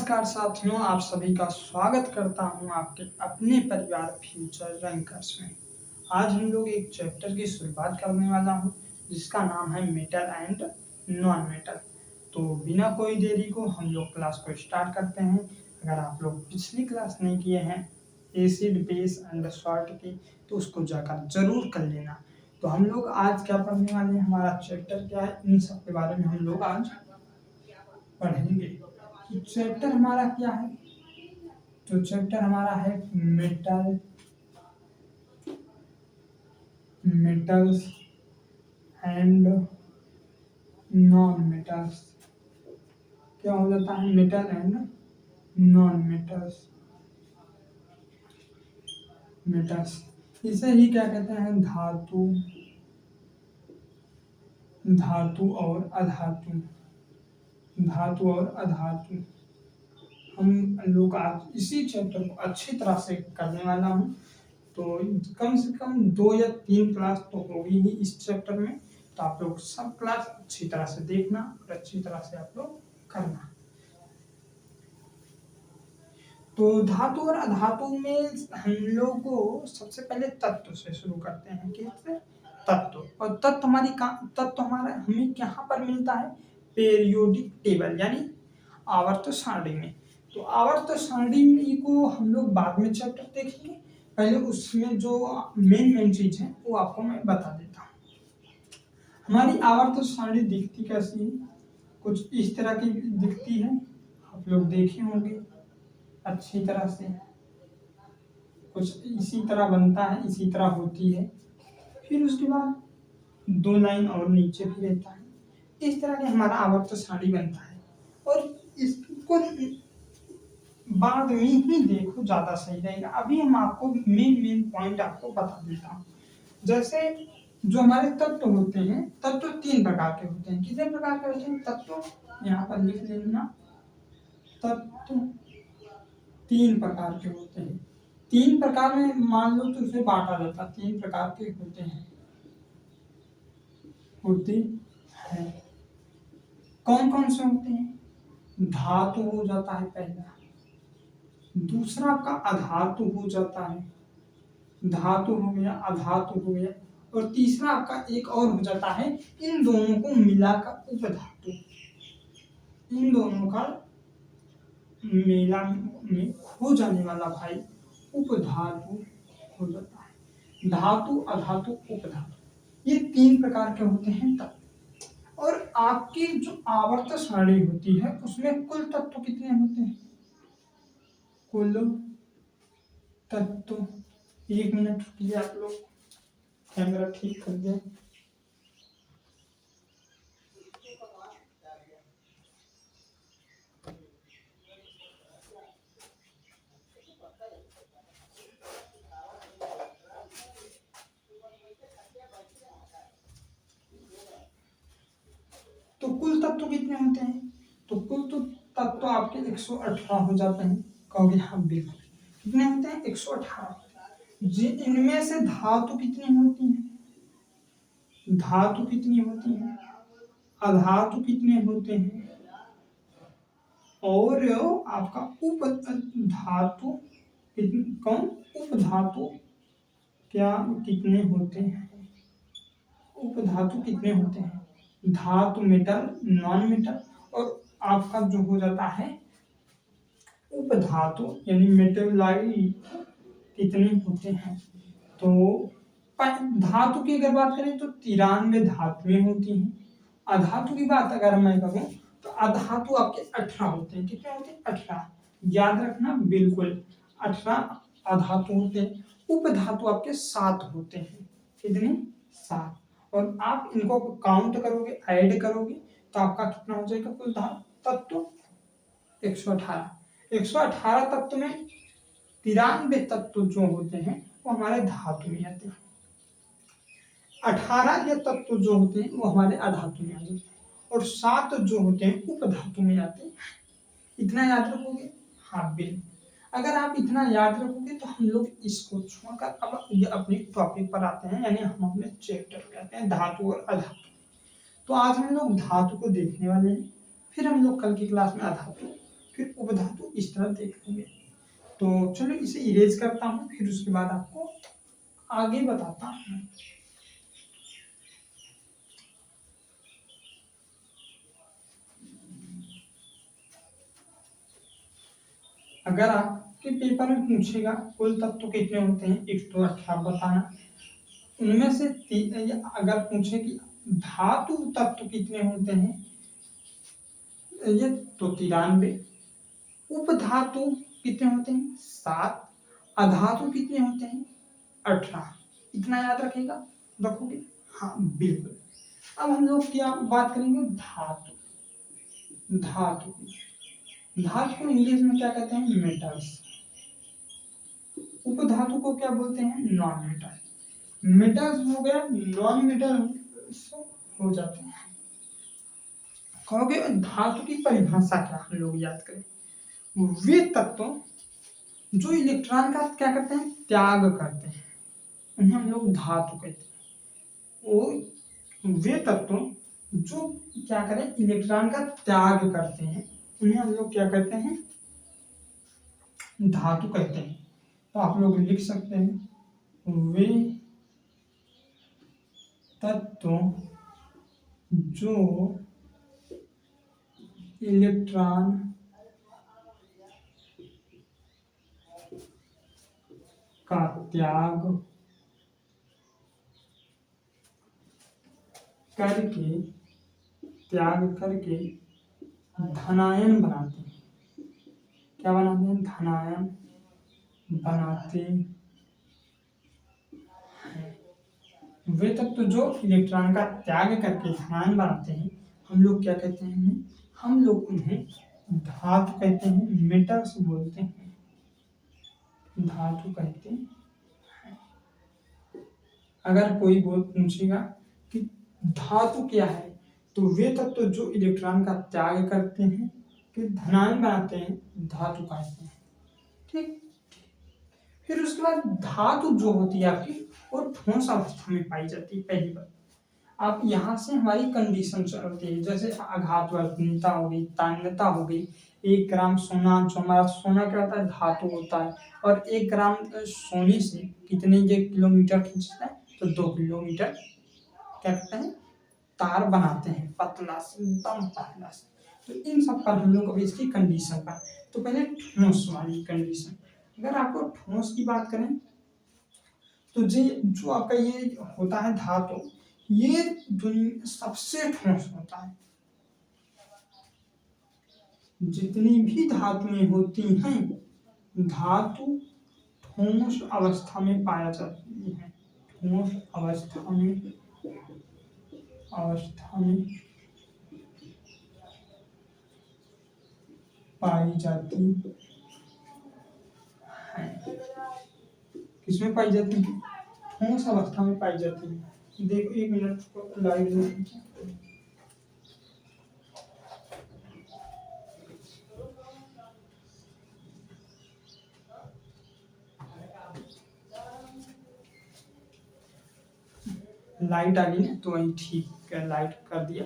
नमस्कार साथियों, आप सभी का स्वागत करता हूं आपके अपने परिवार फ्यूचर रैंकर्स में। आज हम लोग एक चैप्टर की शुरुआत करने वाला हूं जिसका नाम है मेटल एंड नॉन मेटल। तो बिना कोई देरी को हम लोग क्लास को स्टार्ट करते हैं। अगर आप लोग पिछली क्लास नहीं किए हैं एसिड बेस एंड सॉल्ट की तो उसको जाकर जरूर कर लेना। तो हम लोग आज क्या पढ़ने वाले हैं, हमारा चैप्टर क्या है, इन सब के बारे में हम लोग आज पढ़ेंगे। तो चैप्टर हमारा क्या है, तो चैप्टर हमारा है मेटल्स एंड नॉन मेटल्स। क्या हो जाता है, मेटल एंड नॉन मेटल्स। इसे ही क्या कहते हैं, धातु और अधातु। हम लोग आज इसी चैप्टर को अच्छी तरह से करने वाला हूँ। तो कम से कम 2 या 3 क्लास तो होगी ही इस चैप्टर में। तो आप लोग सब क्लास अच्छी तरह से देखना और अच्छी तरह से आप लोग करना। तो धातु और अधातु में हम लोग को सबसे पहले तत्व से शुरू करते हैं। किससे? तत्व। और तत्व हमारा हमें कहाँ पर मिलता है, पेरियोडिक टेबल यानी आवर्त सारणी में। तो आवर्त सारणी को हम लोग बाद में चैप्टर देखेंगे, पहले उसमें जो मेन चीज है वो आपको मैं बता देता हूँ। हमारी आवर्त सारणी दिखती कैसी है, कुछ इस तरह की दिखती है। आप लोग देखे होंगे अच्छी तरह से, कुछ इसी तरह बनता है, इसी तरह होती है। फिर उसके बाद 2 लाइन और नीचे भी रहता है। इस तरह के हमारा आवर्त सारणी बनता है। और इसको बाद में ही देखो ज्यादा सही रहेगा। अभी हम आपको मेन पॉइंट आपको बता देता हूँ। जैसे जो हमारे तत्व होते हैं, तत्व 3 प्रकार के होते हैं। कितने प्रकार के होते हैं तत्व, यहाँ पर लिख लेना। तत्व 3 प्रकार के होते हैं। 3 प्रकार में मान लो तो उसे बांटा जाता है। 3 प्रकार के होते हैं। कौन कौन से होते हैं? धातु हो जाता है पहला, दूसरा का अधातु हो जाता है, धातु हो गया, अधातु हो गया, और तीसरा आपका एक और हो जाता है, इन दोनों को मिलाकर उपधातु। इन दोनों का मेला में हो जाने वाला भाई उपधातु हो जाता है। धातु, अधातु, उपधातु, ये 3 प्रकार के होते हैं तत्व। और आपकी जो आवर्त सारणी होती है उसमें कुल तत्व कितने होते हैं? कुल तत्व, 1 मिनट रुकिए, आप लोग कैमरा ठीक कर दें। तो कुल तत्व कितने होते हैं? तो कुल तो तत्व आपके 118 हो जाते हैं। कहोगे हाँ बिल्कुल, कितने होते हैं? 118। इनमें से धातु कितनी होती है? धातु कितनी होती है? अधातु कितने होते हैं? और आपका उपधातु कौन? उपधातु क्या कितने होते हैं? उपधातु कितने होते हैं? धातु, मेटल, नॉन मेटल, और आपका जो हो जाता है उपधातु यानी मेटेलाइट कितने होते हैं? तो धातु की अगर बात करें तो 93 धातुएं होती हैं। अधातु की बात अगर मैं करूं तो अधातु आपके 18 होते हैं। कितने होते हैं? 18। याद रखना बिल्कुल, 18 अधातु होते हैं। उपधातु आपके 7 होते हैं। कितने? 7। और आप इनको काउंट करोगे, ऐड करोगे तो आपका कितना हो जाएगा कुल तत्व? 118। 118 तत्व में 93 तत्व जो होते हैं वो हमारे धातु में आते हैं। 18 ये तत्व जो होते हैं वो हमारे अधातु में आते हैं, और 7 जो होते हैं उपधातु में आते हैं। इतना याद रखोगे? हाँ बिल्कुल। अगर आप इतना याद रखोगे तो हम लोग इसको छोड़कर अब ये अपने टॉपिक पर आते हैं, यानी हम अपने चैप्टर पे आते हैं, धातु और अधातु। तो आज हम लोग धातु को देखने वाले हैं, फिर हम लोग कल की क्लास में अधातु, फिर उपधातु इस तरह देख लेंगे। तो चलो इसे इरेज करता हूँ, फिर उसके बाद आपको आगे बताता हूँ। अगर आपके पेपर में पूछेगा कुल तत्व कितने होते हैं 118 बताना, उनमें से अगर पूछे कि धातु तत्व कितने होते हैं ये तो 93, उपधातु कितने होते हैं 7, अधातु कितने होते हैं 18। इतना याद रखेगा, रखोगे? हाँ बिल्कुल। अब हम लोग क्या बात करेंगे, धातु। धातु धातु को इंग्लिश में क्या कहते हैं, मेटल्स। उपधातु को क्या बोलते हैं, नॉन मेटल। मेटल्स हो गया, नॉन मेटल हो जाते हैं। कहोगे धातु की परिभाषा क्या, हम लोग याद करें, वे तत्व जो इलेक्ट्रॉन का क्या करते हैं, त्याग करते हैं, उन्हें हम लोग धातु कहते हैं। वो वे तत्व जो क्या करें, इलेक्ट्रॉन का त्याग करते हैं, उन्हें हम लोग क्या कहते हैं, धातु कहते हैं। तो आप लोग लिख सकते हैं वे तत्व जो इलेक्ट्रॉन का त्याग करके धनायन बनाते हैं। क्या बनाते हैं, धनायन बनाते हैं। वे तत्व जो इलेक्ट्रॉन का त्याग करके धनायन बनाते हैं, हम लोग क्या कहते हैं, हम लोग उन्हें धातु कहते हैं, मेटल्स बोलते हैं, धातु कहते हैं। अगर कोई पूछेगा कि धातु क्या है, तो वे तत्व जो इलेक्ट्रॉन का त्याग करते हैं फिर धनायन बनाते हैं, धातु कहते हैं। ठीक, फिर उसके बाद धातु जो होती है आपकी वो ठोस अवस्था में पाई जाती है। पहली बात, आप यहाँ से हमारी कंडीशन चलती है, जैसे आघात वर्तनीयता हो गई, तान्यता हो गई। 1 ग्राम सोना, जो हमारा सोना क्या होता है, धातु होता है, और 1 ग्राम सोने से कितने ये किलोमीटर खींचता है, तो 2 किलोमीटर क्या कहते हैं, तार बनाते हैं, पतला से, एकदम पतला से। तो इन सब पर हम लोग अभी इसकी कंडीशन पर, तो पहले ठोस वाली कंडीशन। अगर आपको ठोस की बात करें तो जो आपका ये होता है धातु, ये सबसे ठोस होता है। जितनी भी धातुएं होती हैं, धातु ठोस अवस्था में पाया जाती है, ठोस अवस्था में पाई जाती है। किसमें पाई जाती है, ठोस अवस्था में पाई जाती है। देखो 1 मिनट को लाइव में लाइट आ गई ना, तो वही ठीक है, लाइट कर दिया,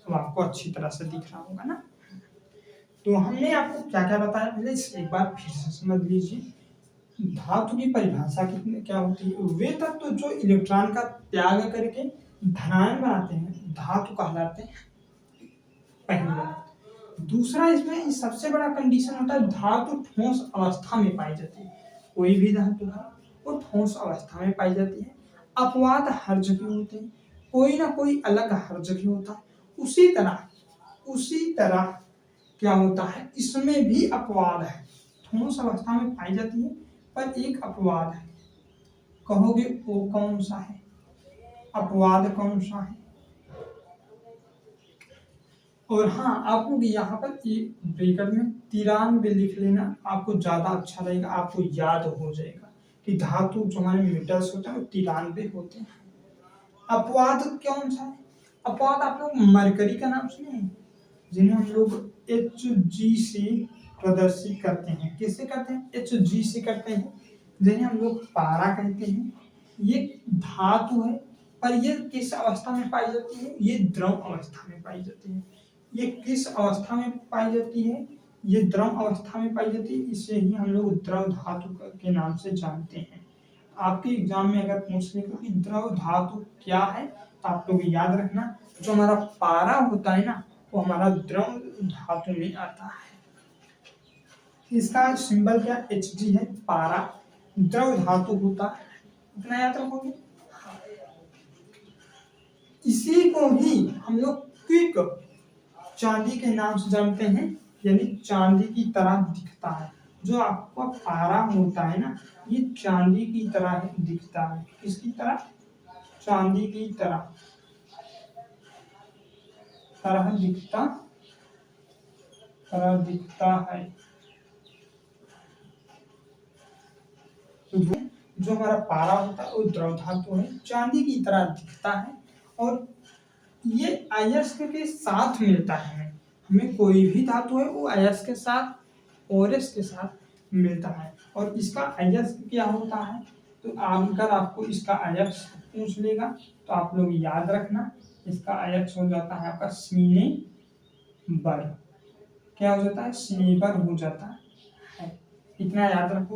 अब आपको अच्छी तरह से दिख रहा होगा ना। तो हमने आपको क्या क्या बताया, पहले एक बार फिर से समझ लीजिए। धातु की परिभाषा कितने क्या होती है, वे तत्व जो इलेक्ट्रॉन का त्याग करके धनायन बनाते हैं, धातु कहलाते हैं। पहली बात। दूसरा, इसमें सबसे बड़ा कंडीशन होता है धातु ठोस अवस्था में पाई जाती है। कोई भी धातु है वो ठोस अवस्था में पाई जाती है। अपवाद हर जगह होते हैं, कोई ना कोई अलग हर जगह होता है। उसी तरह क्या होता है, इसमें भी अपवाद है। ठोस अवस्था में पाई जाती है पर एक अपवाद है। कहोगे वो कौन सा है, अपवाद कौन सा है? और हाँ, आपको यहाँ पर ब्रैकेट में 93 लिख लेना, आपको ज्यादा अच्छा रहेगा, आपको याद हो जाएगा कि धातु जो हमारे मेटल्स होते हैं वो 93 होते हैं। अपवाद कौन सा है? अपवाद आप लोग मरकरी का नाम सुने हैं, जिन्हें हम लोग Hg से प्रदर्शित करते हैं। किससे करते हैं? Hg से करते हैं, जिन्हें हम लोग पारा कहते हैं। ये धातु है, पर ये किस अवस्था में पाई जाती है? ये द्रव अवस्था में पाई जाती है। ये किस अवस्था में पाई जाती है? ये द्रव अवस्था में पाई जाती है, इसे ही हम लोग द्रव धातु के नाम से जानते हैं। आपके एग्जाम में अगर पूछ ले कि द्रव धातु क्या है तो आप लोग याद रखना, जो हमारा पारा होता है ना वो हमारा द्रव धातु में आता है। इसका सिंबल क्या Hg है, पारा द्रव धातु होता है, इतना याद रखोगे। इसी को ही हम लोग क्विक चांदी के नाम से जानते हैं, यानी चांदी की तरह दिखता है। जो आपका पारा होता है ना ये चांदी की तरह दिखता है। किसकी तरह? चांदी की तरह दिखता है। तो जो हमारा पारा होता है वो द्रव धातु है, चांदी की तरह दिखता है और ये अयस्क के साथ मिलता है। हमें कोई भी धातु है वो अयस्क के साथ ओरस के साथ मिलता है। और इसका अयस्क क्या होता है, तो अगर आपको इसका अयस्क पूछ लेगा तो आप लोग याद रखना, इसका अयस्क हो जाता है आपका स्नेबर। क्या हो जाता है? स्नेबर हो जाता है, इतना याद रखो।